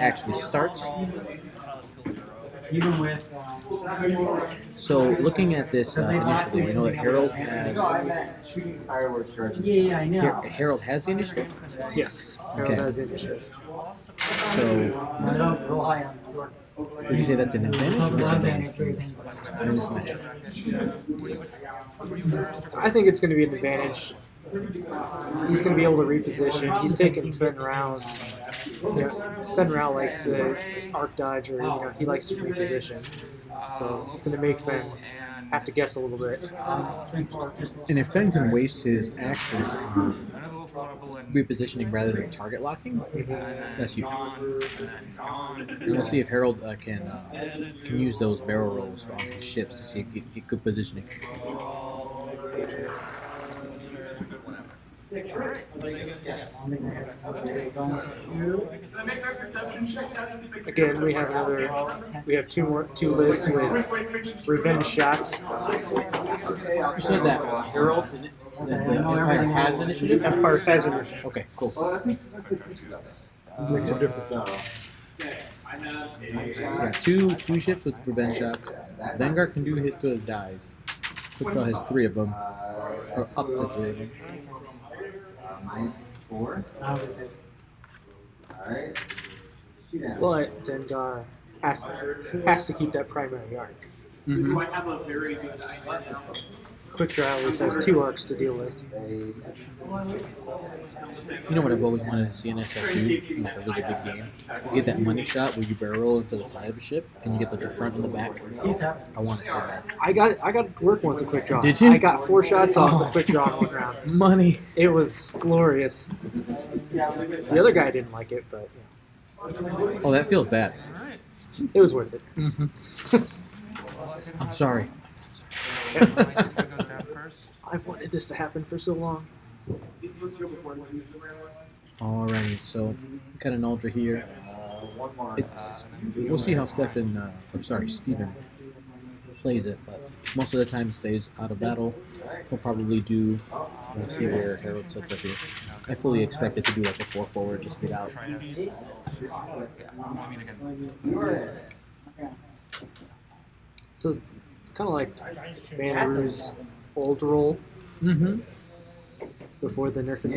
actually starts. Even with So looking at this initially, you know that Harold has shooting fireworks. Yeah, I know. Harold has the initiative. Yes, Harold Okay. has initiative. So I don't roll high on your. would you say that's an advantage or disadvantage in this list, in this matchup? I think it's going to be an advantage. He's going to be able to reposition. He's taking Fen Rao's. Fen Rao likes to arc dodge, or he likes to reposition. So it's going to make Fen have to guess a little bit. And if Fen can waste his actions on repositioning rather than target locking, that's huge. And we'll see if Harold can use those barrel rolls on his ships to see if he get good positioning. Again, we have two lists with revenge shots. You said that Harold, that the Empire has initiative? Empire has initiative. Okay, cool. Makes a difference now. Yeah, two ships with revenge shots. Vanguard can do his to his dies. Quickdraw has 3 of them, or up to 3 of them. -4. Alright. But Dengar has to keep that primary arc. Mm-hmm. Quickdraw always has 2 arcs to deal with. You know what I've always wanted to see in SFU, in like a really big game? Is get that money shot where you barrel roll into the side of a ship and you get like the front and the back. I want it so bad. I got to work once with Quickdraw. Did you? I got 4 shots off with Quickdraw in 1 round. Money. It was glorious. The other guy didn't like it, but Oh, that feels bad. it was worth it. Mm-hmm. I'm sorry. I've wanted this to happen for so long. Alrighty, so got an Ultra here. We'll see how Steven plays it, but most of the time stays out of battle. He'll probably do. We'll see where Harold sets up here. I fully expect it to do like a 4 forward, just get out. So it's kind of like Vanru's old role Mm-hmm. before the nerfing.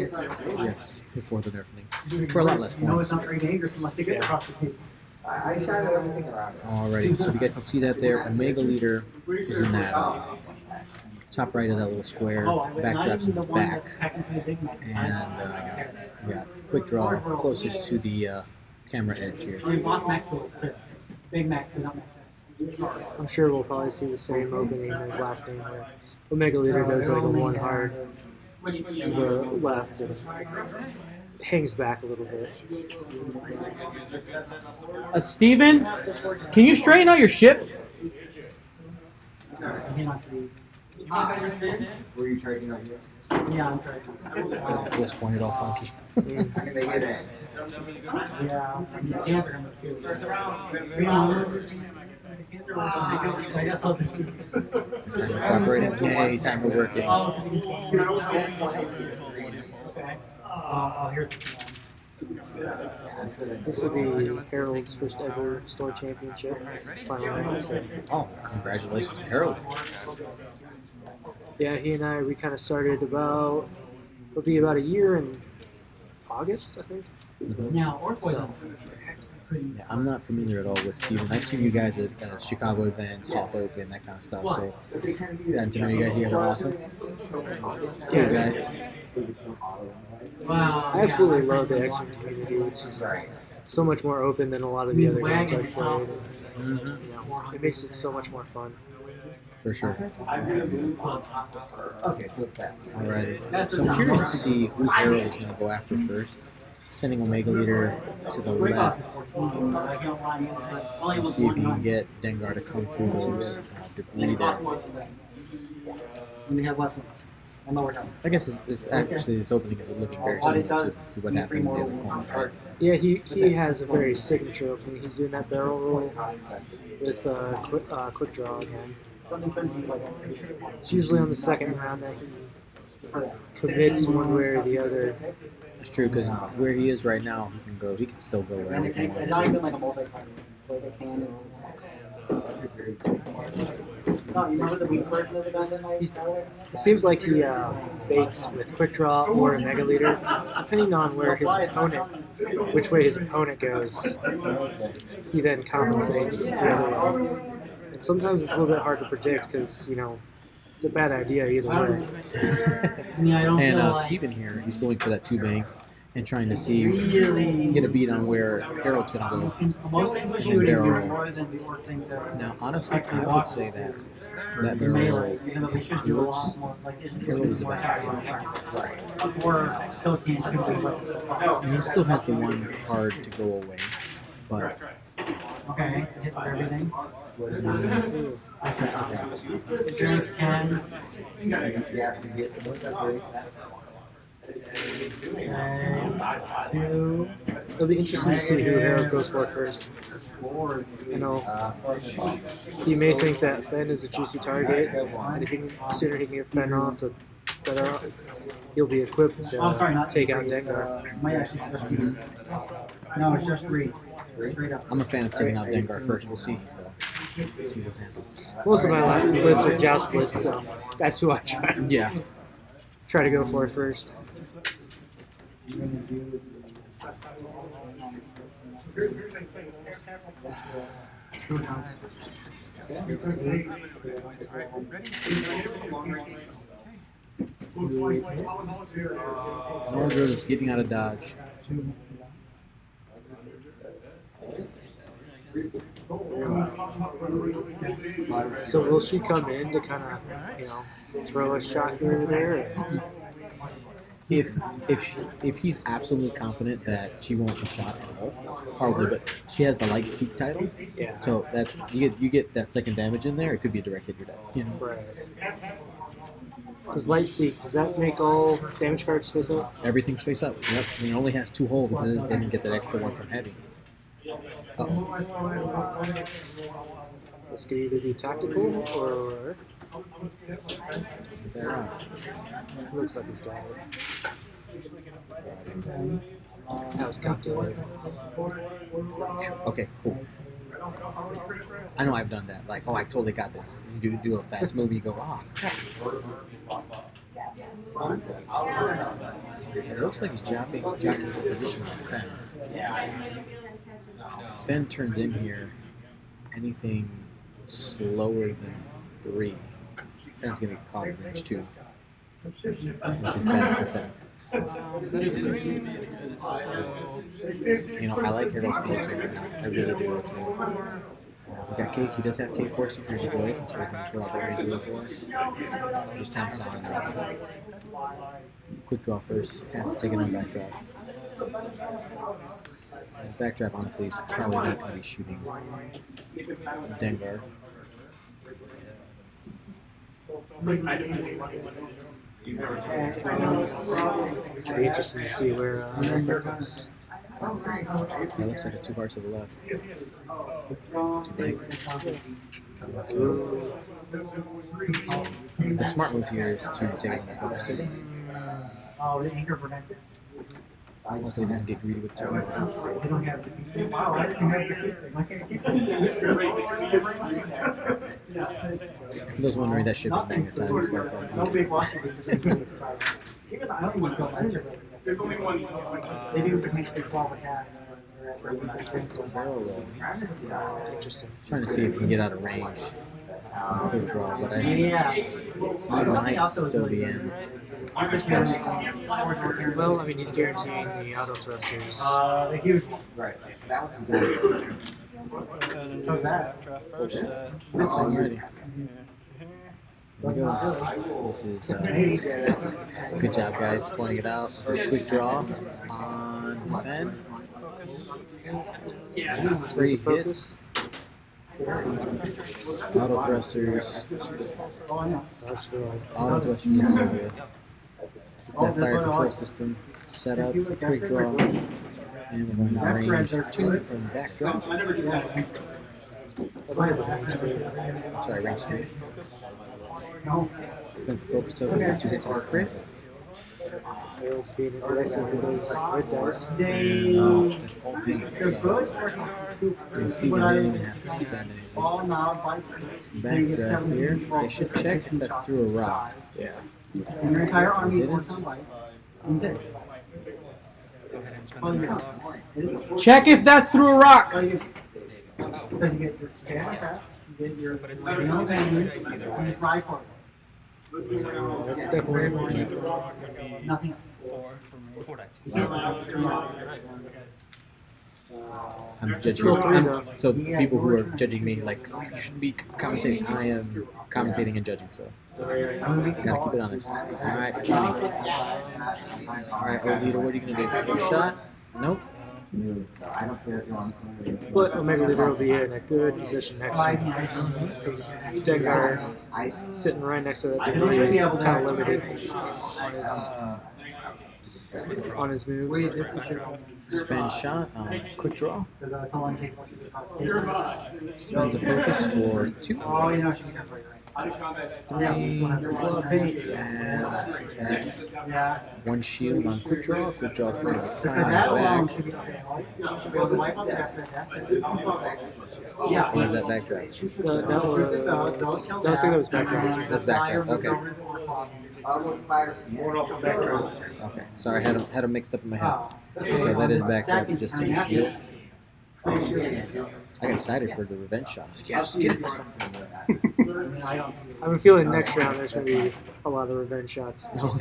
Yes, before the nerfing. For a lot less You know points. it's not very dangerous unless it gets across the table. I tried everything around. Alrighty, so you guys can see that there. Omega Leader is in that top right of that little square. Backdraft's in the back. And yeah, quick draw closest to the camera edge here. Big Mac, not Mac. I'm sure we'll probably see the same opening as last game where Omega Leader does like a 1 hard to the left and hangs back a little bit. Steven, can you straighten out your ship? Were you trading out here? Yeah, I'm trading. At this point, it all funky. I can make it in. Yeah, Cooperating. Yay, time we're working. This will be Harold's first ever store championship final round. So Oh, congratulations to Harold. yeah, he and we kind of started it'll be about a year in August, I think. Now, So Yeah, I'm not familiar at all with Steven. I've seen you guys at Chicago events, Hawk Open, that kind of stuff. So, gotten to know you guys. You guys are awesome. You guys. wow. I absolutely love the X-Men community. It's just so much more open than a lot of the other games I've played. And, it makes it so much more fun. For sure. Okay, so it's that. Alrighty. So I'm curious to see who Harold is going to go after first. Sending Omega Leader to the left. We'll see if you can get Dengar to come through those debris there. We have last one. I know we're done. I guess this opening is looking very similar to what happened in the other corner. Right? Yeah, he has a very signature opening. He's doing that barrel roll with quick draw again. It's usually on the second round that he commits one way or the other. It's true because where he is right now, he can go. He can still go wherever he It's wants. not even like a multi-party. Like a can. No, you remember the weak version of the gun that It seems like he baits with quick draw or a mega leader, depending on where his opponent, which way his opponent goes. He then compensates the other way. And sometimes it's a little bit hard to predict because it's a bad idea either way. Yeah, I don't And feel like Steven here, he's going for that 2-bank and trying to see really get a beat on where Harold's going to go. in most things And we shooting barrel. more than the orc things that Now, honestly, I would say that the melee, barrel even though we should do a lot more like it Harold is a more bad or kill can should be like this. He still has the one card to go away, but Okay, hit for everything. Interesting. 10. Two. It'll be interesting to see who Harold goes for first. You may think that Fen is a juicy target, and if he can, the sooner he can get Fen off, the better he'll be equipped to Oh, sorry, not take out Dengar. Might actually just use. No, it's just three. Straight up. I'm a fan of taking out Dengar first. We'll see. See what happens. Most of my lists are joust lists, so that's who I Yeah. try to go for first. Mordred is getting out of dodge. So will she come in to kind of, throw a shot here or there? If he's absolutely confident that she won't get shot at all, probably, but she has the light seek title, Yeah. so that's you get that second damage in there. It could be a direct hit. You're dead. Right. Because Light Seek, does that make all damage cards face up? Everything's face up. Yep. And he only has 2 holes because it doesn't get that extra one from heavy. This could either be tactical or looks like it's bad. That was calculated. Okay, cool. I know I've done that. Like, I totally got this. You do a fast move, you go, crap. It looks like he's jockeying for position on Fen. Fen turns in here. Anything slower than 3. Fen's gonna get caught in range 2, which is bad for Fen. I like Harold's position right now. I really do, actually. We got Cake. He does have Cake Force. You can enjoy it. So we can fill out that range 4. Just temps on quick draw first. Has to take it on backdraft. Backdraft, honestly, is probably not going to be shooting Dengar. It's be interesting to see where Dengar goes. That looks like a 2 hearts to the left. Too big. The smart move here is to take it on the focus too. Oh, the anchor protected. Hopefully he doesn't get greedy with turn. They don't have the. Wow, I didn't have the. Why can't I For those wondering, that ship is magnetized. So no big watch. Even I don't even feel nicer. There's only one. They do potentially 12 attacks. Interesting. Trying to see if we can get out of range. Quick draw, but I might still be in. Well, I mean, he's guaranteeing the auto thrusters. The huge one. Right. That was How's that? Alrighty. Here we go. This is good job, guys, pointing it out. This is quick draw on Fen. Yeah, 3 hits. Auto thrusters. Auto thrusters is so good. It's that fire control system set up for quick draw. And we're going to range 2 from backdrop. That might have been range 3. Sorry, range 3. No. Expensive focus token for 2 hits on a crit. Harold's being aggressive with those red dice. No, it's all paint. They're So good or stupid. and Steven didn't even have to spend anything. All now by Some backdraft here. They should check if that's through a rock. Yeah. And your entire army Didn't. works on life. That's it. Go ahead and spend Oh, the yeah. Check if that's through a rock! So you get your jam attack, you get your renal veins, and you fly for That's definitely it. Nothing else. 4 dice. I'm judging. Still 3 I'm, though. so the people who are judging me, like, you shouldn't be commentating. I am commentating and judging, so gotta keep it honest. Alright, Johnny. Alright, old leader, what are you gonna do? Take a shot? Nope. But Omega Leader will be in a good position next turn. Because Dengar sitting right next to that Bizzarri is kind of limited on his moves. Spend shot, quick draw. Because that's all I'm taking. Spends a focus for 2. Oh, you know, she can play right. 3, There's a lot of paint. and that's Yeah. 1 shield on quick draw for Because 5 that alone back. should be okay. Well, the white ones after that. Yeah. Or is that backdraft? That was, I think that was backdraft. That's backdraft, okay. Okay, sorry, I had them mixed up in my head. So that is backdraft just to the shield. I got excited for the revenge shot. Yes, get it. I I'm feeling next round there's going to be a lot of revenge shots. No,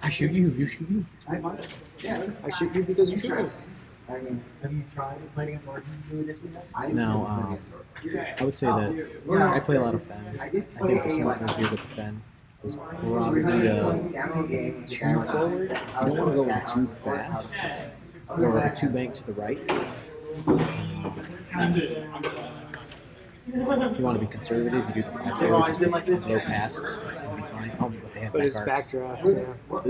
I shoot you, you shoot me. I shoot you because you shoot me. Have you tried playing against Larson? Now, I would say that I play a lot of Fen. I think the smart move here with the Fen is probably 2 forward. You don't want to go in too fast or too bank to the right. If you want to be conservative, you do the 5 forward, just low past. You'll be fine. Oh, but they have But back it's arcs. backdraft, yeah.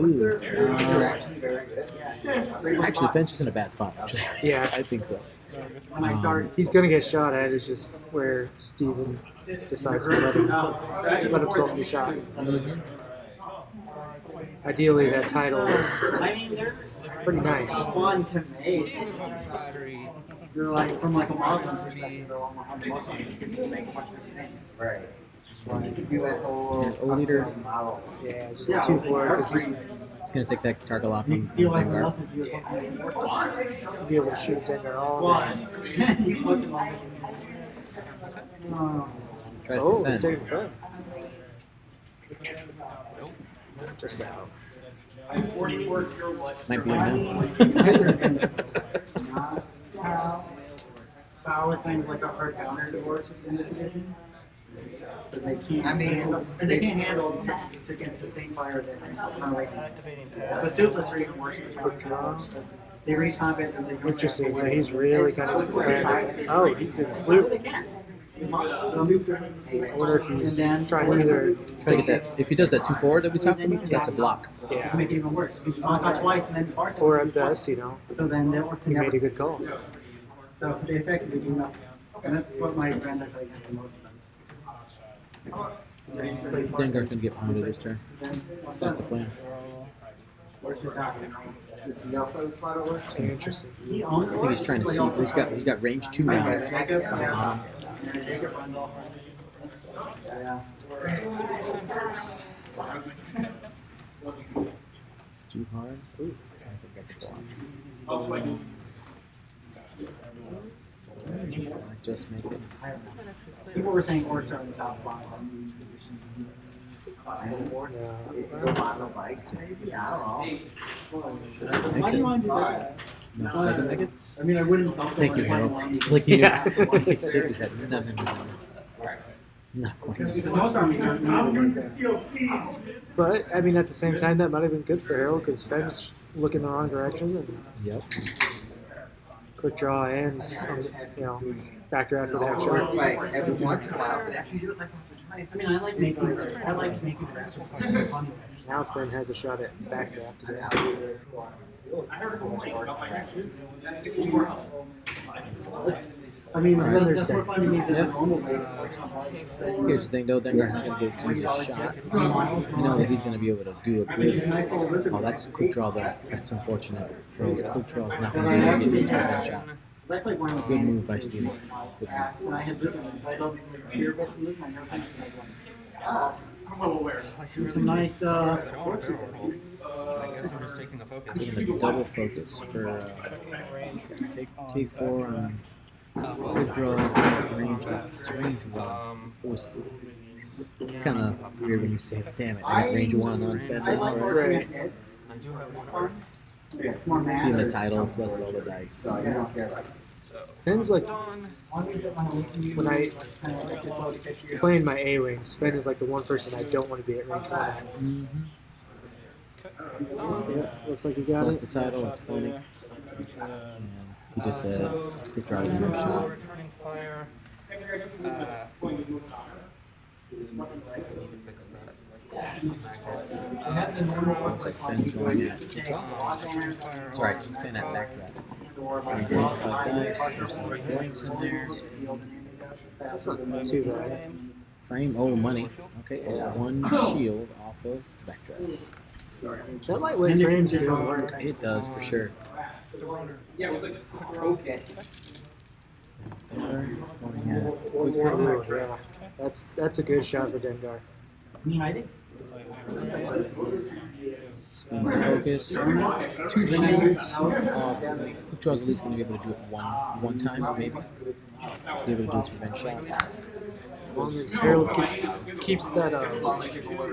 Ooh. Actually, Fence is in a bad spot, actually. Yeah. I think so. When I started, He's going to get shot at. It's just where Steven decides to let himself be shot. Ideally, that title is I mean, they're pretty nice. fun to make. battery. You're like, from like a Muslim perspective, they're almost on the Muslim. You can make a bunch of things. Right. You can do that whole. Old leader. Yeah, just the 2 forward because he's He's going to take that target lock You on can steal like the Vanguard. Muslims, you're supposed to make more fun. be able to shoot Dengar all One. day. You put them on. Oh. Tries Oh, to he's defend. taking the just out. Might be a no. I was kind of like a hard counter divorce in this edition. Because they can't handle, because they can't handle it's against sustained fire that kind of like the suitless are even worse. They reach combat and they Interesting. So he's really kind of defending. Oh, he's doing a sloop. I wonder if he's trying to either. Try to get that. If he does that 2 forward that we talked about, that's a block. Yeah. make it even worse. You knock twice and then far Or at best, you know, so then they'll he made a good call. So they effectively do nothing. And that's what my granddad played against the most of. Dengar's going to get promoted this turn. That's the plan. Interesting. I think he's trying to see. He's got range 2 now. Too hard. Ooh, I think that's a block. I just make it. People were saying orcs are on the top line. Why do you want to do that? No, doesn't make it. I mean, I wouldn't. Also Thank you, want to Harold. play Like you Yeah. he shook his head. No. Not quite. because most armies are But I mean, at the same time, that might have been good for Harold because Fenn's looking the wrong direction and Yep. quick draw and backdraft with that shot. Like every once in a while, but after you do it like once or twice, I mean, I like making it fun. Now Fenn has a shot at backdraft again. I mean, All right. that's more fun to me than Yeah. the normal way. Here's the thing though, Dengar's not going to get to use a shot. You know that he's going to be able to do a good. Oh, that's quick draw though. That's unfortunate. Because quick draw is not going to be able to get his revenge shot. Good move by Steven. Good move. And I had this one, so I don't think spear best move. I never think I'm a little aware. Some nice, I don't want to barrel roll. I guess I'm just taking the focus. We're going to double focus for take K4 on quick draw. Range. It's range 1. It was kind of weird when you say, damn it, I got range 1 on Fender. I like Right? working at it. I do have one arm. It's more Seeing the massive. title plus all the dice. So Finn's like done. when I playing my A rings. Finn is like the one person I don't want to be at range 1 at. Mm-hmm. Yeah, looks like you got Plus it. the title, it's plenty. And he just said, quick draw doesn't have a shot. Returning fire. I need to fix that. Looks like Finn's going at. Sorry, Finn at backdraft. And green 5 dice, there's some blanks in there. That's not too bad. Frame, oh, money. Okay, and 1 shield off of backdraft. That lightweight frame's doing work. It does, for sure. Going at quick draw. Ooh, yeah, that's a good shot for Dengar. Spins the focus. 2 shields off. Quick draw's at least going to be able to do it one time, maybe. Be able to do its revenge shot. As long as Harold keeps that,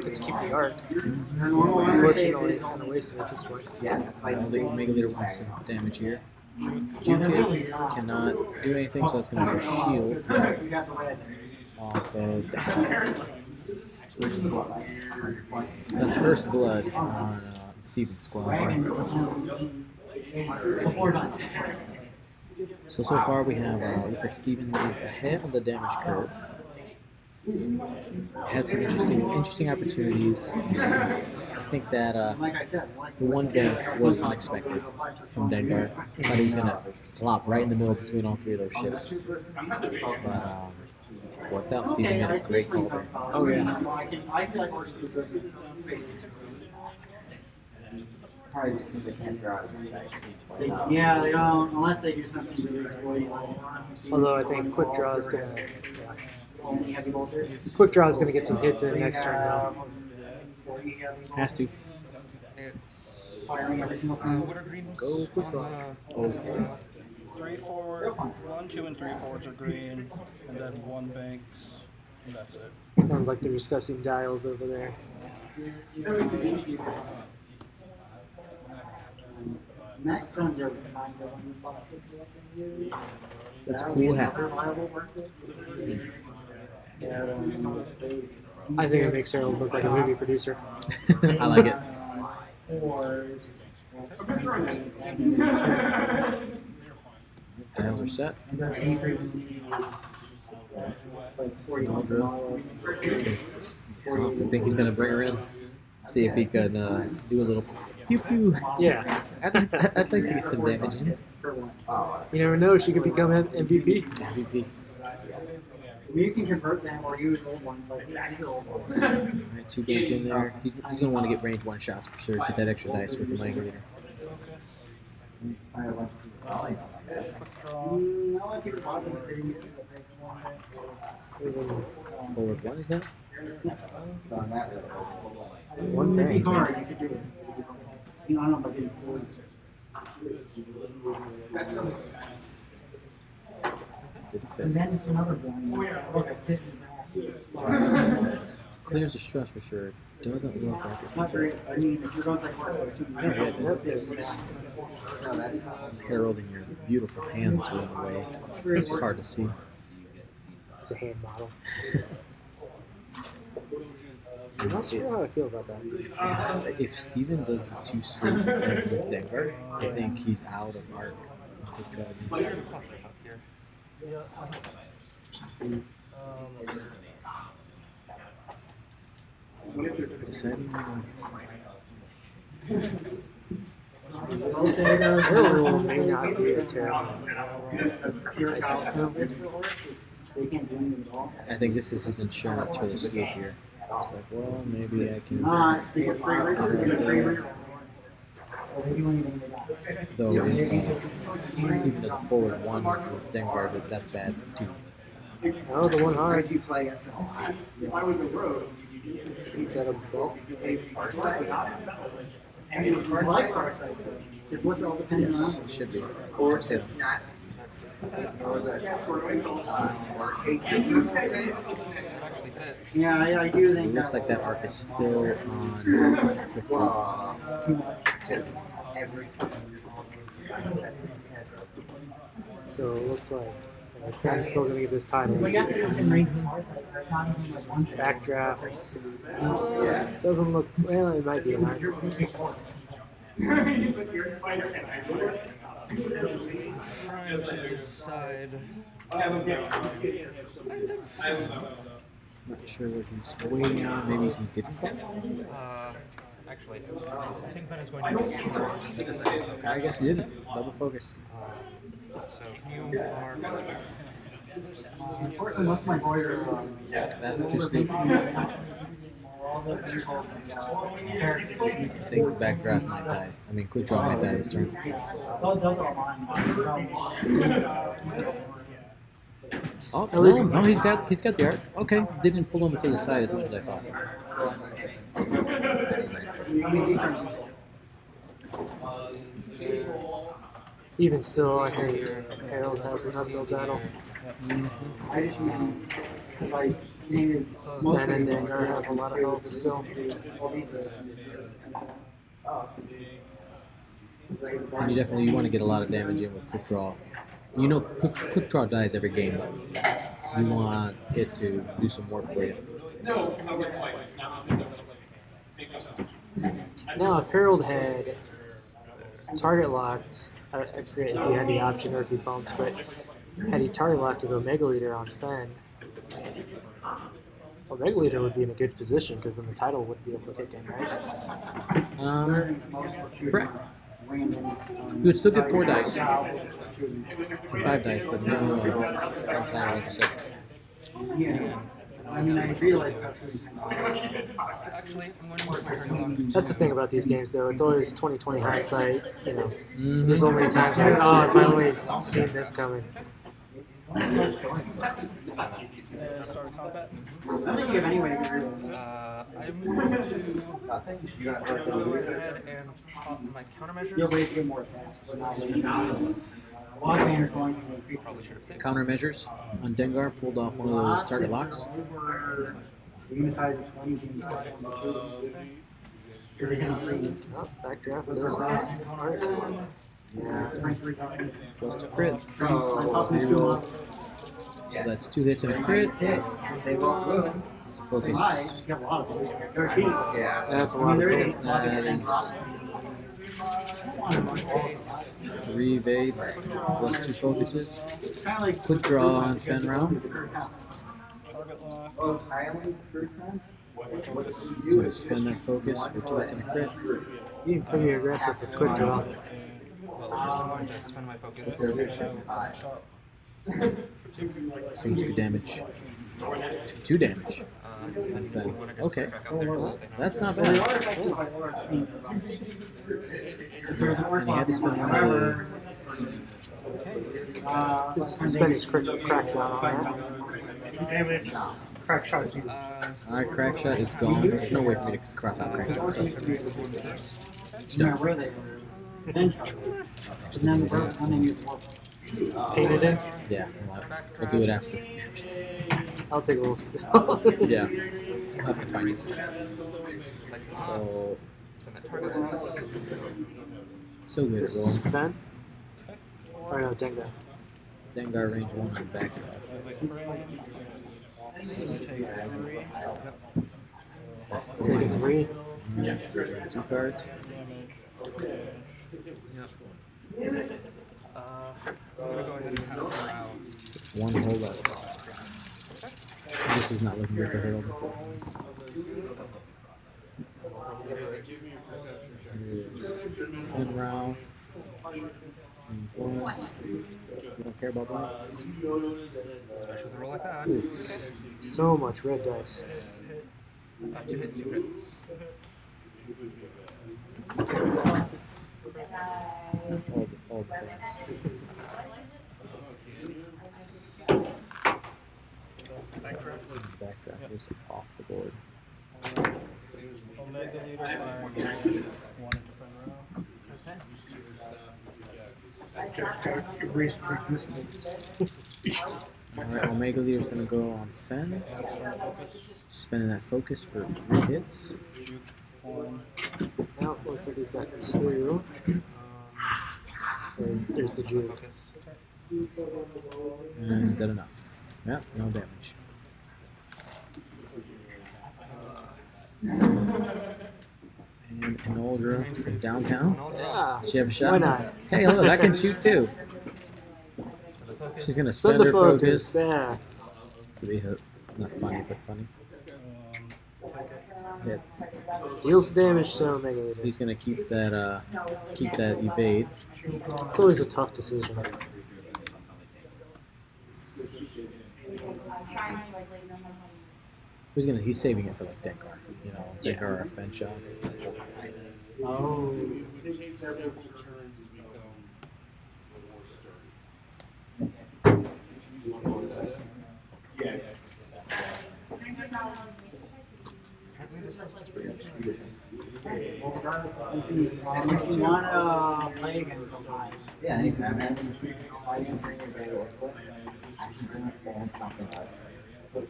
gets to keep the arc. Unfortunately, it's kind of wasted at this point. The Mega Leader wants some damage here. Juke cannot do anything, so that's going to be a shield off of that. That's first blood on Steven's squad. So far we have, looks like Steven is ahead of the damage curve. Had some interesting opportunities. I think that the one bank was unexpected from Dengar. I thought he was going to plop right in the middle between all 3 of those ships. But worked out. Steven made a great call there. Oh yeah. Yeah, they don't, unless they do something really exploiting. Although I think quick draw is gonna Heavy bolters. get some hits in next turn now. Has to. It's Firing every single time. what are greens? Go quick draw. Oh. 3 forward, 1, 2, and 3 forwards are green, and then 1 banks, and that's it. Sounds like they're discussing dials over there. Next ones are That's a cool hat. I think it makes Harold look like a movie producer. I like it. Dials are set. No drill. I think he's gonna bring her in. See if he can do a little pew pew. Yeah. I'd like to get some damage in. You never know, she could become MVP. MVP. You can convert them or use old ones, but these are old ones. Alright, 2 bank in there. He's gonna want to get range 1 shots for sure. Get that extra dice with the Mega Leader. Forward 1 is that? One It'd be bank. hard, you could do it. You know, I don't know about getting forward. Did And fit. then it's another one. Look, I sit in Clears the stress for sure. Doesn't look like it. Not very, I mean, if you're going like work, it's Harold and your beautiful hands were in the way. It's hard to see. It's a hand model. I'm not sure how I feel about that. If Steven does the 2 sleep with Denver, I think he's out of arc. Because Here's a cluster up here. deciding Harold may not be a terrible. Pure calcium. This for horses, they can't do anything at all. I think this is his insurance for the sloop here. It's like, well, maybe I can. They get free reroll. They do anything they want. Though if Stephen doesn't forward one with Dengar, but that's bad too. Oh, the one Why hard. do you play SLC? Is that a bolt? Just what's all depending Yes, on. it should be. Or Just hit just him. not. Or the or take It actually fits. Yeah, I do It think looks like that arc is still on quick draw. just every. That's it. So it looks like Ken's still gonna get this title. we got this in range of horses. There's not even like one Backdraft. Yeah. Doesn't look well. It might be a nine. Trying to decide. Not sure what he's waiting on. Maybe he did. Actually, I think Fenn is going to be. I guess he didn't. Double focus. So you are. Unfortunately, most of my boys are. That's too sloop. I think backdraft might die. I mean, quick draw might die this turn. Oh, At least- no, he's got the arc. Okay, didn't pull him to the side as much as I thought. Even still, I think Harold has an uphill battle. I just mean, like, maybe Ben and Dengar have a lot of health still. And you want to get a lot of damage in with quick draw. You know, quick draw dies every game, but you want it to do some work for you. Now, if Harold had target locked, I forget if he had the option or if he bumped, but had he target locked with Omega Leader on Fenn, Omega Leader would be in a good position because then the title would be able to kick in, right? Correct. You would still get 4 dice, 5 dice, but no title, like you said. yeah. I mean, I realize Actually, I'm going to move my turn That's the thing about these games, though. It's always 20/20 hindsight. You know, Mhm. there's only times where, oh, if I only seen this coming. Start combat. I think you have any way to get rid of it. I'm going to go ahead and pop my countermeasures. You'll waste get more attacks, but not waste. Log banner's going to increase. Probably should have saved. Countermeasures on Dengar, pulled off one of those target locks. Over the unit size of 20, you're going to freeze. Oh, backdraft does have art. Yeah, strength 3 copies. Plus to crit. Toughness 2 up. So that's 2 hits and a crit. They won't move. It's a focus. Nice. You have a lot of them. They're cheap. Yeah. That's a I mean, lot of there pain. isn't a lot of That things. is 3 evades, plus 2 focuses. It's kind of like Quick draw on Fenn round. Target lock. Oh, Island first time? So to spend that focus for 2 hits and a crit. Being pretty aggressive with quick draw. Well, first I'm going to spend my focus. So 2 damage. 2 damage. And on Fenn. I'm gonna just Okay. crack out there so they know. That's not Well, they bad. are affected by large speed. If there's a And he had to spend one of however, His spend his crack shot on that. damage. Crack shot too. Alright, crack shot is gone. There's no way for me to cross out crack shot. No matter where they were. Then shot. And then the first one they use more. Painted in. Yeah, we'll do it after. I'll take a little skill. Yeah, I'll have to find it. Like So, spend that target lock. so good Is at this rolling. Fenn? Or no, Dengar. Dengar range 1 on back. That's Taking 3. 2 cards. I'm gonna go ahead and have her out. 1 holdout. This is not looking good for Harold. Finrow. Blanks. We don't care about blanks. Especially with a roll like that. Dude, it's just so much red dice. 2 hits, 2 hits. All the things. Backdraft is off the board. Omega Leader firing dash 1 into Finrow. Erase for existence. Alright, Omega Leader's gonna go on Fen. Focus. Spending that focus for 3 hits. Juke 1. Now it looks like he's got 2. And there's the juke. Focus. And is that enough? Yep, no damage. And Enoldra from downtown. Yeah. Does she have a shot? Why not? Hey, look, I can shoot too. She's gonna Spend spend the her focus. focus. Yeah. To be not funny, but funny. Take it. Hit. Deals damage to Omega Leader. He's gonna keep that evade. It's always a tough decision. He's saving it for like Dengar, you know, Dengar or a Fen shot. Oh. And if you want to play against somebody, Yeah, anytime, man. I can bring your very workbook. I can bring up and something else.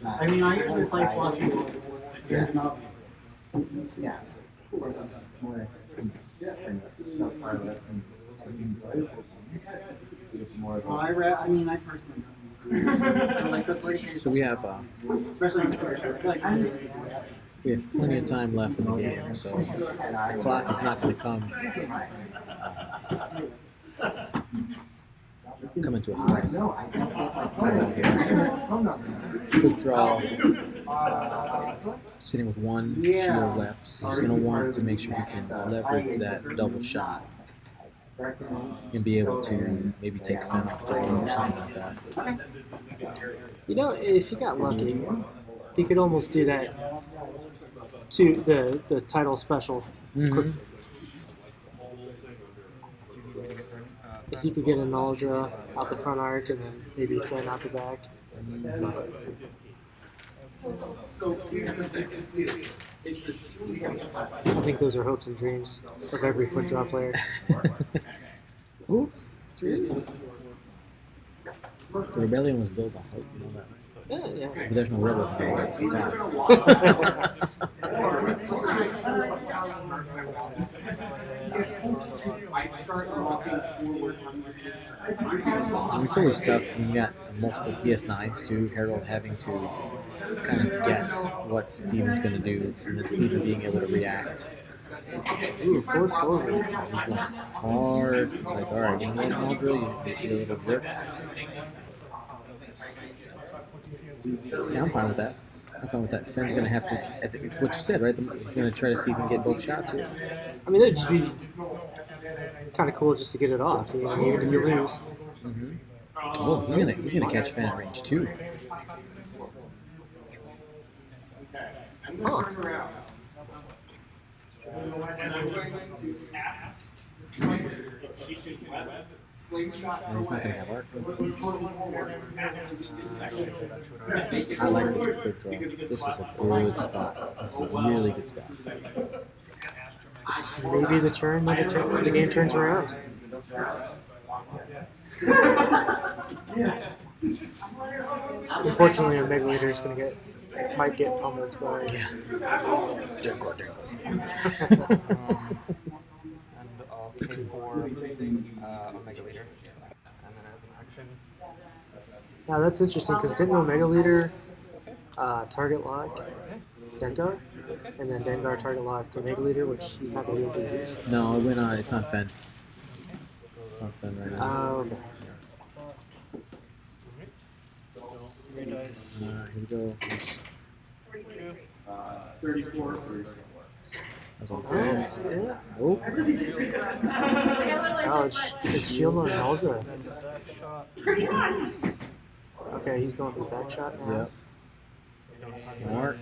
I mean, I usually play fluffy wolves. There's no. Yeah. More different stuff are less than more. Well, I mean, I personally don't. I like the play. So we have Especially in Smash. I feel like I'm just plenty of time left in the game, so the clock is not going to come into effect. No, I don't Right here. Quick draw. Sitting with one shield left, so he's going to want to make sure he can leverage that double shot and be able to maybe take Fen off the board or something like that. You know, if he got lucky, he could almost do that to the title special. Mm-hmm. If you could get an Enoldra out the front arc and then maybe Fen out the back. I think those are hopes and dreams of every quick draw player. Oops. The rebellion was built on hope, you know that, right? Yeah, yeah. But there's no rebels in the It's always tough when you got multiple PS9s too, Harold having to kind of guess what Steven's going to do, and then Steven being able to react. Ooh, 4-4. He's going hard. It's like, alright, you know what, Muldra, you feel a little grip. Yeah, I'm fine with that. I'm fine with that. Fenn's going to have to, I think it's what you said, right? He's going to try to see if he can get both shots here. I mean, it'd just be kind of cool just to get it off, you know, even if you lose. Mm-hmm. Oh, he's gonna catch Fen at range 2. Huh. And he's not gonna have arc. I like this quick draw. This is a good spot. This is a really good spot. Maybe the turn that the game turns around. Unfortunately, a Mega Leader is going to might get pummeled by. Yeah. And I'll pay for Omega Leader. And then as an action, Now that's interesting because didn't Omega Leader target lock Dengar? And then Dengar target locked Omega Leader, which he's not going to be able to use. No, it went on. It's on Fen. It's on Fen right now. Okay. Three dice. Here we go. 42. 34. was on Oh, Fed. yeah. Nope. Oh, it's shield on Helga. Then the best shot. Okay, he's going for the back shot now. Yep. Mark.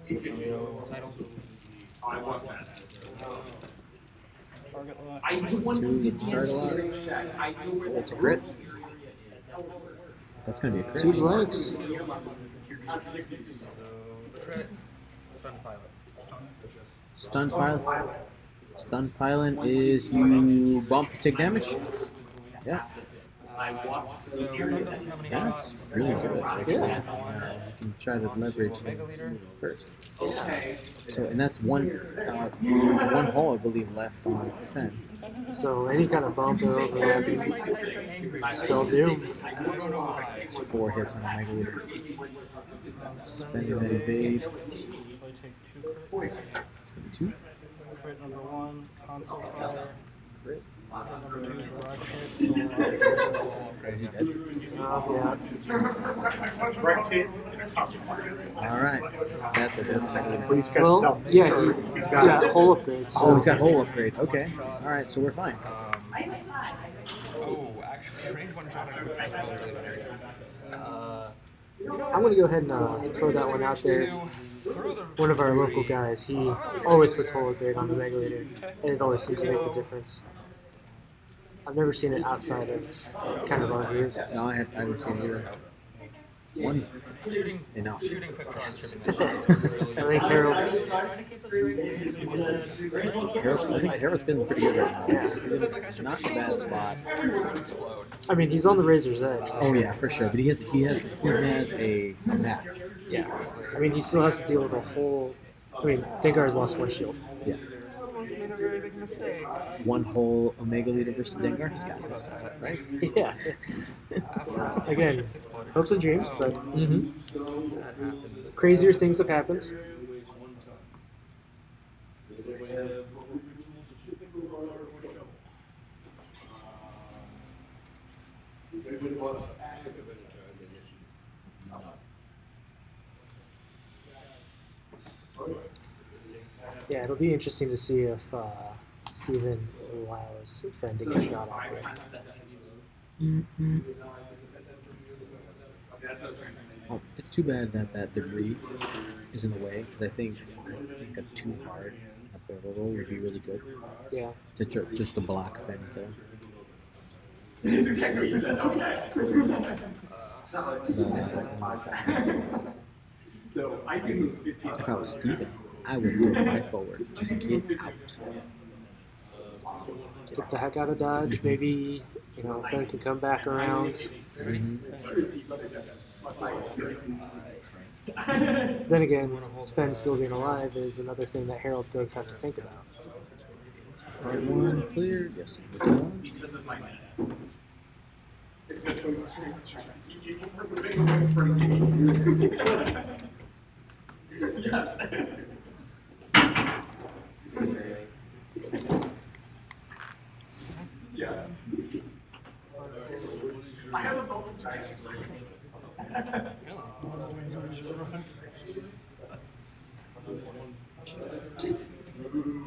Title. Target lock. Two with target lock. Oh, it's a crit. That's gonna be a crit. 2 blanks. So, crit. Stun pilot. Stun pilot. Stun pilot is you bump, take damage. Yeah. So, Fun doesn't have any Yeah, shots. it's really good. Actually. Yeah. You can try to leverage Mega leader. first. So, and that's one hole, I believe, left on Fen. So any kind of bump or overlapping spell doom. It's 4 hits on a Mega Leader. Spending that evade. So I take 2 crits. It's gonna be 2. Crit number 1, console fire. Crit. Number 2, garage hit, still alive. Is he dead? Oh, Alright. That's a good Mega Leader. He's yeah. got Well, stealth. yeah, He's got yeah, whole upgrade. So Oh, he's got hole upgrade. Okay. Alright, so we're fine. Oh, actually, range one shot on group is probably really better. I'm gonna go ahead and throw that one out there. Through the One of our local guys, he always puts whole upgrade on the Mega Leader, and it always seems to make the difference. I've never seen it outside of kind of our group. No, I haven't seen it either. One shooting, enough. shooting quick draws tripping that I think Harold's. Trying to keep us straight. I think Harold's feeling pretty good right now. Yeah. He's in not a bad spot. Everyone would explode. I mean, he's on the razor's edge. Oh yeah, for sure. But he has a map. Yeah. I mean, he still has to deal with a whole. I mean, Dengar's lost 1 shield. Yeah. Almost made a very big mistake. One whole Omega Leader versus Dengar. He's got this, right? Yeah. Again, hopes and dreams, but crazier things have happened. Yeah, it'll be interesting to see if Steven allows Fen to get shot at. Oh, it's too bad that that debris is in the way because I think a too hard a barrel roll would be really good Yeah. to just to block Fen kill. So I can move 15. If I was Steven, I would go right forward. Just get out. Get the heck out of Dodge. Maybe, Fen can come back around. Then again, Fen still being alive is another thing that Harold does have to think about. Part 1 clear. Yes, it does. This is my minutes. It's going to go straight. Yes. Yes. I have a moment.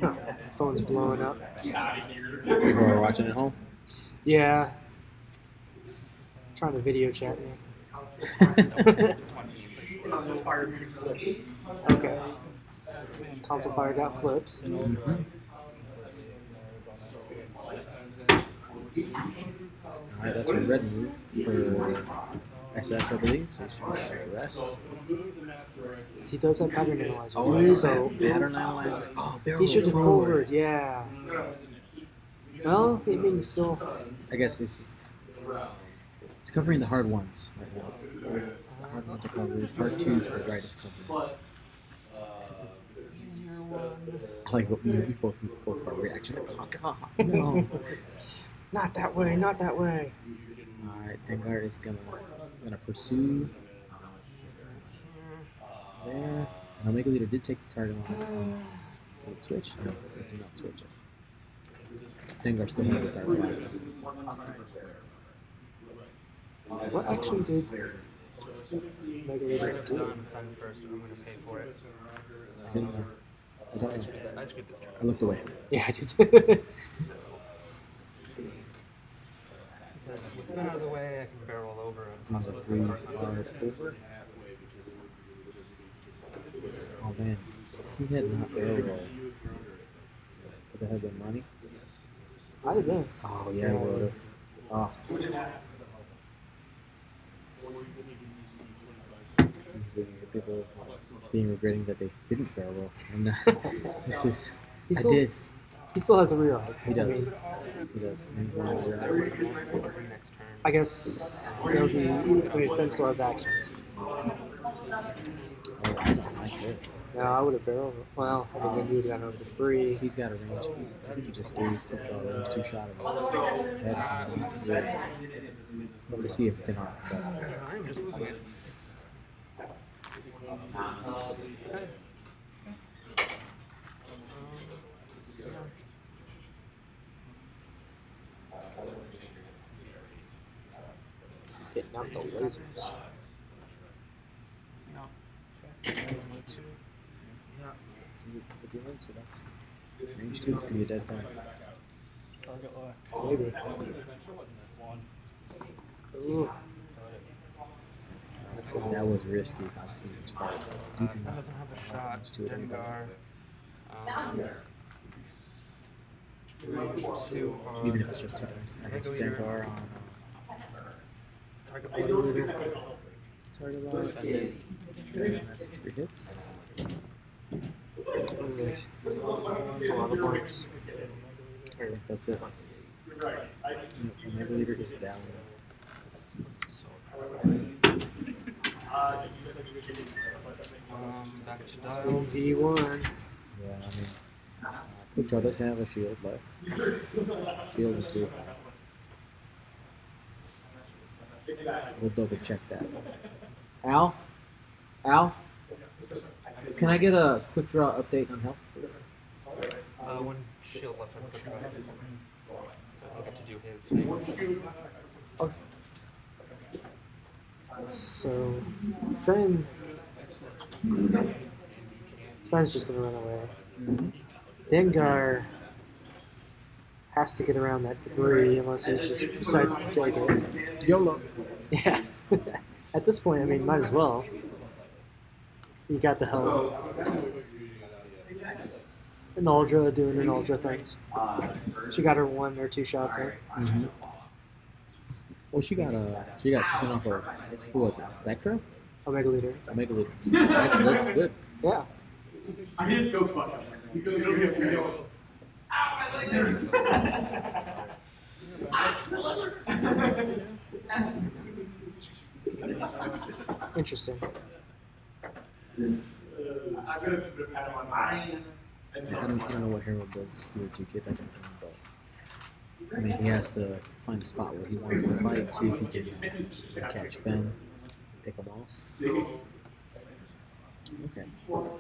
Oh, phone's blowing up. People are watching at home. Yeah. Trying to video chat me. Okay. Console fire got flipped. Alright, that's a red move for SS, I believe. So stress. He does have pattern analyzer. Oh, so pattern analyzer. Oh, barrel he should have forward. forward. Yeah. Well, I mean, still. I guess it's covering the hard ones right now. The hard ones are covered. Part 2 is the brightest cover. I like what we both our reaction. Oh god, no. Not that way. Not that way. Alright, Dengar is gonna pursue there. And Omega Leader did take the target on. Will it switch? No, it did not switch it. Dengar still has the target on. What action did Mega Leader do? Done Fen first. I'm going to pay for it. I didn't know. I don't I know. screwed, I screwed this turn. I looked away. Yeah, I did. Because with Finn out of the way, I can barrel over and These are possibly 3 put a card are over. Oh man, he had not barrel rolled. Would that have been money? Might have been. Oh yeah, I would have. Oh. Usually people being regretting that they didn't barrel roll. And this is. He I still, did. He still has a rewrite. He does. I mean, He does. next turn. I guess that would be. I mean, Finn still has actions. Oh, I don't like this. No, I would have barreled. Well, I mean, then you would have gone over to 3. He's got a range. I think he just gave Quick Draw a range 2 shot of him. Head is good. Let's just see if it's in our. I'm just losing it. Okay. Getting out the lasers. Yeah. With your range, so that's. Range 2 is going to be a dead fight. Target lock. Maybe. 1. Ooh. That's good. That was risky on Steven's part. You Finn cannot doesn't have a shot. range 2 at anybody. Dengar. Range 2 on. Even if it's just 2 dice. I guess Dengar on. Target blood. Target lock. That's 3 hits. That's a lot of points. I think that's it. Mega Leader is down. Back to dial. V1. Yeah, I mean, Quick Draw does have a shield left. Shield is good. We'll double check that. Al? Al? Can I get a Quick Draw update on health, please? When shield left on quick draw. So he'll get to do his thing. Oh, So, Finn's just gonna run away. Dengar has to get around that 3 unless he just decides to take it. YOLO. Yeah. At this point, I mean, might as well. You got the health. An Uldra doing an Uldra things. She got her 1 or 2 shots in. Mm-hmm. Well, she got taken off of, who was it? Vectra? Omega Leader. Mega Leader. That's good. Yeah. I just go fuck up. You go over here for you. Interesting. I don't know what Harold does here to get back into him, but I mean, he has to find a spot where he wants to fight, see if he can catch Finn, pick him off. Okay. Well,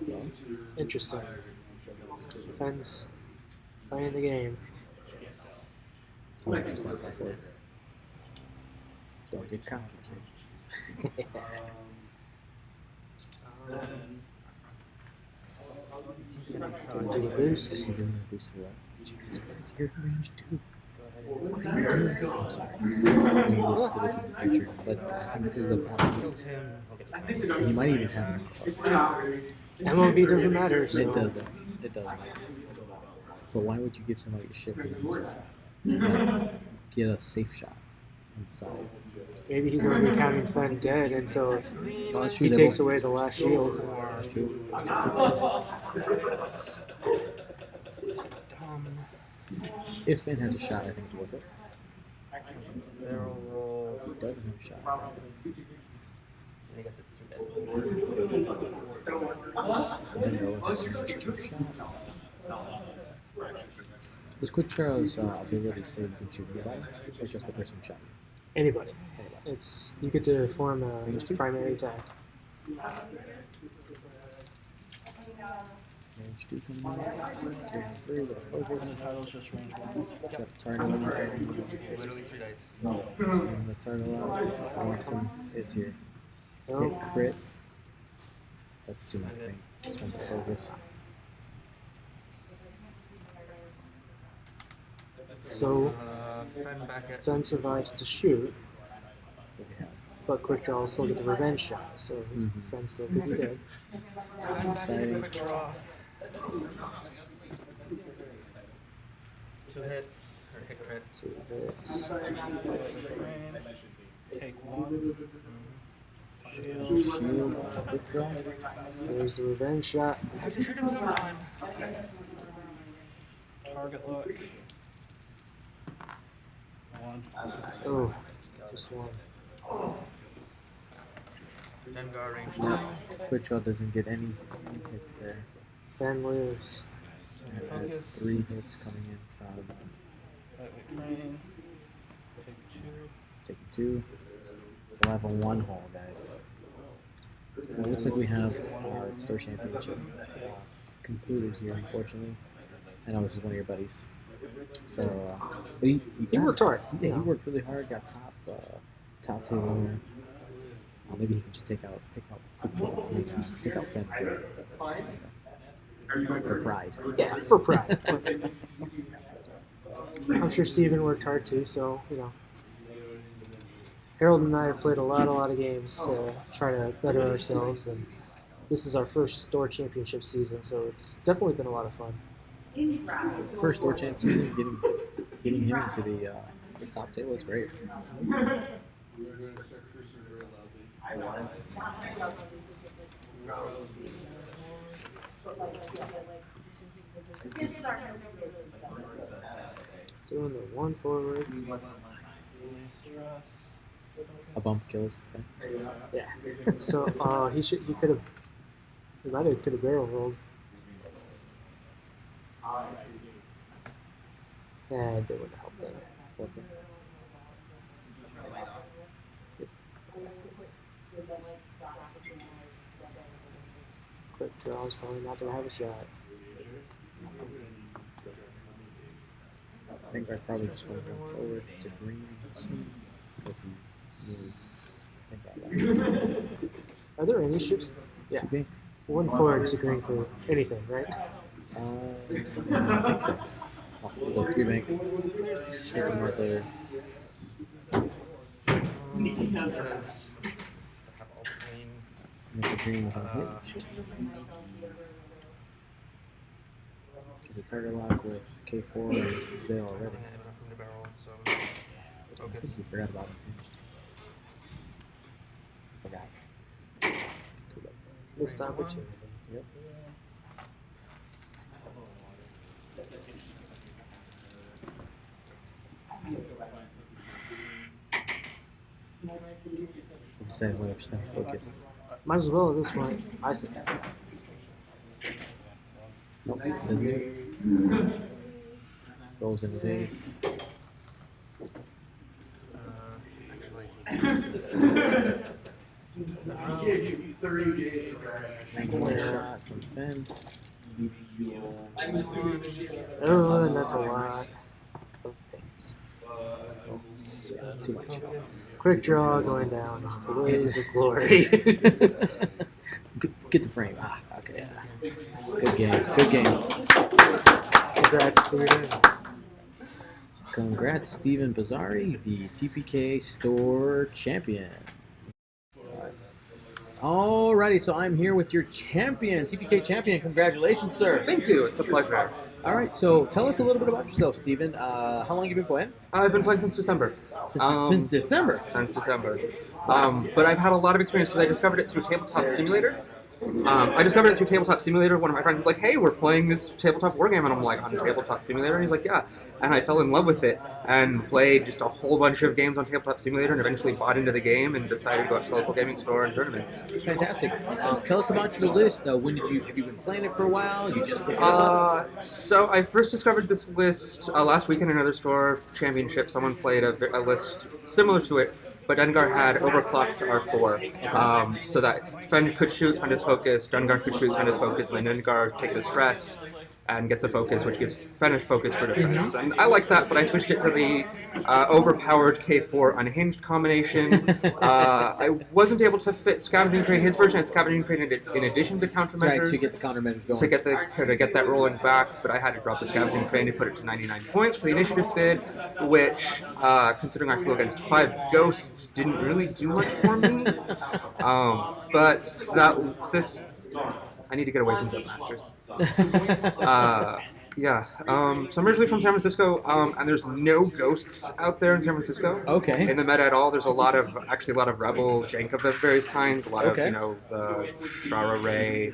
Interesting. Finn's playing the game. I like just like that word. Don't get cocky, kid. Do the boost. Is he doing a boost of what? Jesus Christ, you're in range 2. What are you doing? I'm sorry. You listen to this in the future, but I think this is the kind Kills him. He'll get this. of. He might even have an club. MOB doesn't matter. So. It doesn't. It doesn't. But why would you give somebody a ship when you just like, get a safe shot on the side? Maybe he's already counting Finn dead, and so if Oh, that's true. he they takes won't- away the last shield, That's true. Dumb. If Finn has a shot, I think it's worth it. Barrel roll. If he doesn't have a shot, I guess it's 2 dice. then no one has a shot. Does Quick Draw's ability say you can shoot anybody, or just the person who shot you? anybody. It's you get to form a Range 2? primary attack. Range 2 coming out. 3 on 3 with a And focus. the title's just range 1. Got target on Literally 3 dice. Swing the target out. Larson is here. Oh, Hit crit. That's too much pain. Swing the focus. So Fen back at Fen survives to shoot, Does he have? but Quick Draw will still get the revenge shot, so Fen still could be dead. Fen back at Exciting. quick draw. 2 hits or hit crit. 2 hits. Frame. Take 1. Shield, quick draw. So there's the revenge shot. I have to shoot him sometime. Target lock. 1. Oh, just 1. Dengar range No, 2. quick draw doesn't get any hits there. Fen lives. And that's 3 hits coming in from Lightweight frame. Take 2. taking 2. So we'll have a 1 hole, guys. Well, it looks like we have our Store Championship concluded here, unfortunately. I know this is one of your buddies. So, but He worked hard. Yeah, he worked really hard. Got top table winner. Maybe he can just take out Quick Draw. I mean, take out Fen for pride. Yeah, for pride. I'm sure Steven worked hard too, so, you know. Harold and I have played a lot of games to try to better ourselves, and this is our first Store Championship season, so it's definitely been a lot of fun. First Store Champ season, getting him into the top table is great. Doing the 1 forward. A bump kills. Yeah. So he could have barrel rolled. Yeah, it wouldn't help that. Okay. Quick draw is probably not gonna have a shot. I think I probably just want to go forward to green soon because he moved. I think that left. Are there any ships? Yeah. To be. 1 forward to green for anything, right? I think so. Oh, we'll go 3 bank. Get some mark later. Because I have all the greens. And it's a green with unhinged. Because a target lock with K4 is there already. I have enough room to barrel, so I focus. think you forgot about unhinged. Forgot. It's too late. Missed opportunity. Yep. As I said, 100% focus. Might as well at this point. I said. Nope, doesn't do. Rolls in the day. Actually. 91 shot from Fen. Oh, and that's a lot of things. Too much. Quick draw going down. Blaze of glory. Get the frame. Ah, okay. Good game. Good game. Congrats, Steven. Congrats, Steven Bizzarri, the TPK Store Champion. Alrighty, so I'm here with your champion, TPK champion. Congratulations, sir. Thank you. It's a pleasure. All right, so tell us a little bit about yourself, Steven. How long have you been playing? I've been playing since December. Since December. Since December. But I've had a lot of experience because I discovered it through Tabletop Simulator. I discovered it through Tabletop Simulator. One of my friends was like, "Hey, we're playing this tabletop war game," and I'm like, "On Tabletop Simulator?" And he's like, "Yeah." And I fell in love with it and played just a whole bunch of games on Tabletop Simulator, and eventually bought into the game and decided to go out to the local gaming store and tournaments. Fantastic. Tell us about your list. When did you have you been playing it for a while? You just picked it up? So I first discovered this list last week in another store championship. Someone played a list similar to it, but Dengar had overclocked R4, so that Fen could shoot, spend his focus, Dengar could shoot, spend his focus, and then Dengar takes his stress, and gets a focus, which gives Fen a focus for defense. And I like that, but I switched it to the overpowered K4 unhinged combination. I wasn't able to fit Scavenging Crane. His version had Scavenging Crane in addition to countermeasures. Right, to get the countermeasures going. To get that rolling back, but I had to drop the Scavenging Crane to put it to 99 points for the initiative bid, which, considering I flew against 5 ghosts, didn't really do much for me. But I need to get away from Jump Masters. Yeah. So I'm originally from San Francisco, and there's no ghosts out there in San Francisco. Okay. In the meta at all, there's a lot of Rebel jank of various kinds. A lot of the Shara Ray,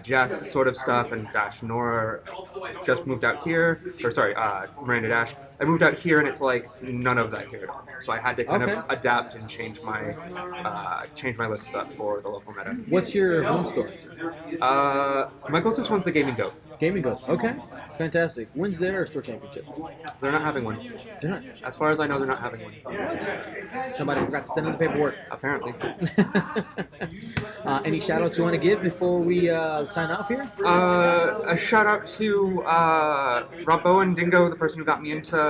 Jess sort of stuff, and Dash Nora just moved out here. Miranda Dash. I moved out here, and it's like none of that here at all. So I had to kind of adapt and change my lists up for the local meta. What's your home store? My closest one's the Gaming Goat. Gaming Goat. Okay. Fantastic. When's their store championship? They're not having one. They're not. As far as I know, they're not having one. Somebody forgot to send in the paperwork. Apparently. Any shout outs you want to give before we sign off here? A shout out to Rob Bowen, Dingo, the person who got me into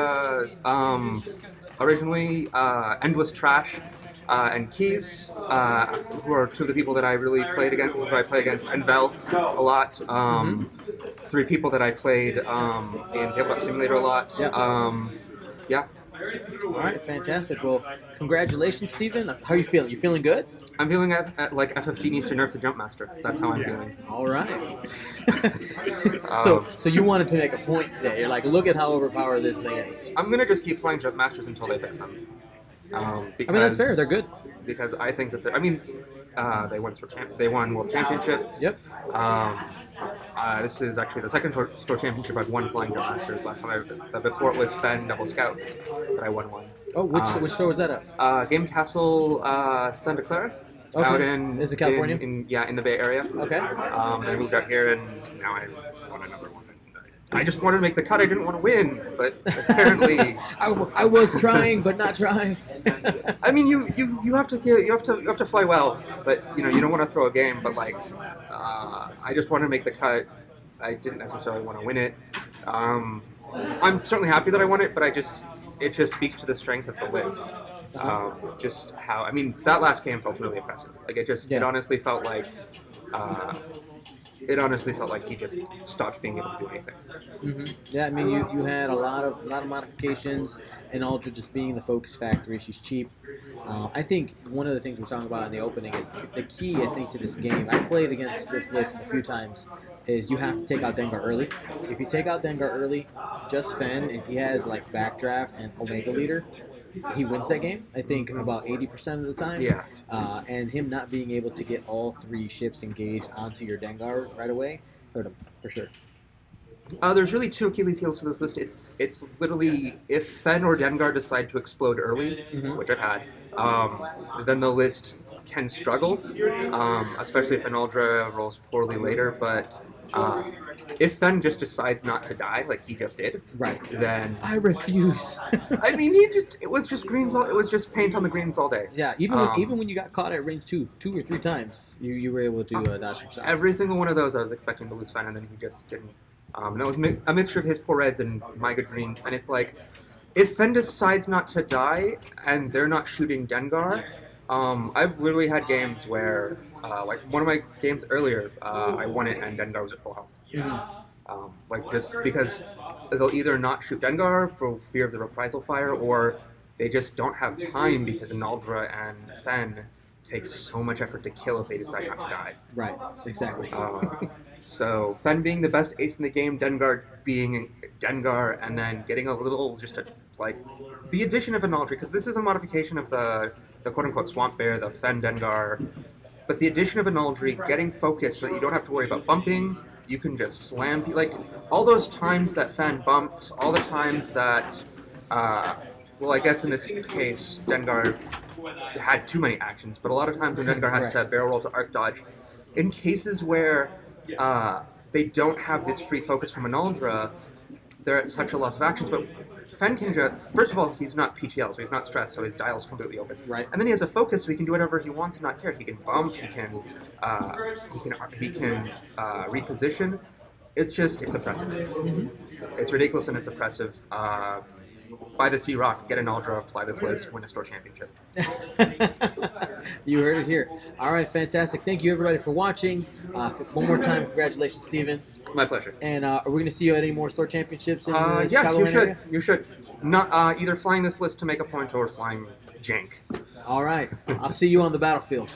originally Endless Trash and Keys, who are two of the people that I really played against, who I play against, and Vel a lot. 3 people that I played in Tabletop Simulator a lot. Yeah. All right, fantastic. Well, congratulations, Steven. How are you feeling? You feeling good? I'm feeling like FFG needs to nerf the Jump Master. That's how I'm feeling. All right. So you wanted to make a point today. You're like, look at how overpowered this thing is. I'm gonna just keep flying Jump Masters until they fix them. Because, that's fair. They're good. Because I think that they won World Championships. Yep. This is actually the second store championship I've won flying Jump Masters. Last time before it was Fen Double Scouts, but I won one. Oh, which store was that at? Game Castle Santa Clara. Okay. Out in Is it California? In the Bay Area. Okay. I moved out here, and now I won another one. I just wanted to make the cut. I didn't want to win, but apparently I was trying, but not trying. I mean, you have to fly well, but you don't want to throw a game. But I just wanted to make the cut. I didn't necessarily want to win it. I'm certainly happy that I won it, but it just speaks to the strength of the list. Just how that last game felt really impressive. Like it honestly felt like. It honestly felt like he just stopped being able to do anything. Mm-hmm. Yeah, you had a lot of modifications, and Aldra just being the focus factory. She's cheap. I think one of the things we're talking about in the opening is the key. I think to this game. I played against this list a few times. Is you have to take out Dengar early. If you take out Dengar early, just Fen, if he has like Backdraft and Omega Leader, he wins that game. I think about 80% of the time. Yeah. And him not being able to get all 3 ships engaged onto your Dengar right away hurt him for sure. There's really 2 Achilles heels for this list. It's literally if Fen or Dengar decide to explode early, which I've had, then the list can struggle, especially if an Aldra rolls poorly later. But if Fen just decides not to die, like he just did, right? Then I refuse. it was just greens. It was just paint on the greens all day. Yeah, even when you got caught at range 2 or 3 times, you were able to dodge some shots. Every single one of those, I was expecting to lose Fen, and then he just didn't. And that was a mixture of his poor reds and my good greens. And it's like, if Fen decides not to die and they're not shooting Dengar, I've literally had games where, like one of my games earlier, I won it and Dengar was at full health. Just because they'll either not shoot Dengar for fear of the reprisal fire, or they just don't have time because Naldra and Fen take so much effort to kill if they decide not to die. Right, exactly. So Fen being the best ace in the game, Dengar being Dengar, and then getting a little the addition of an Naldra, because this is a modification of the quote-unquote Swamp Bear, the Fen Dengar, but the addition of an Naldra, getting focused so that you don't have to worry about bumping, you can just slam, like, all those times that Fen bumped, all the times that, I guess in this case, Dengar had too many actions, but a lot of times when Dengar has to barrel roll to arc dodge, in cases where they don't have this free focus from Analdra, they're at such a loss of actions, but Fen can just, first of all, he's not PTL, so he's not stressed, so his dial's completely open. Right. And then he has a focus, so he can do whatever he wants and not care. He can bump, he can reposition, it's oppressive. It's ridiculous and it's oppressive. Buy the Sea Rock, get an Ultra, fly this list, win a store championship. You heard it here. All right, fantastic. Thank you, everybody, for watching. One more time, congratulations, Steven. My pleasure. And are we going to see you at any more store championships in the Yeah, Chicagoland you should. area? You should. Not either flying this list to make a point or flying jank. All right. I'll see you on the battlefield.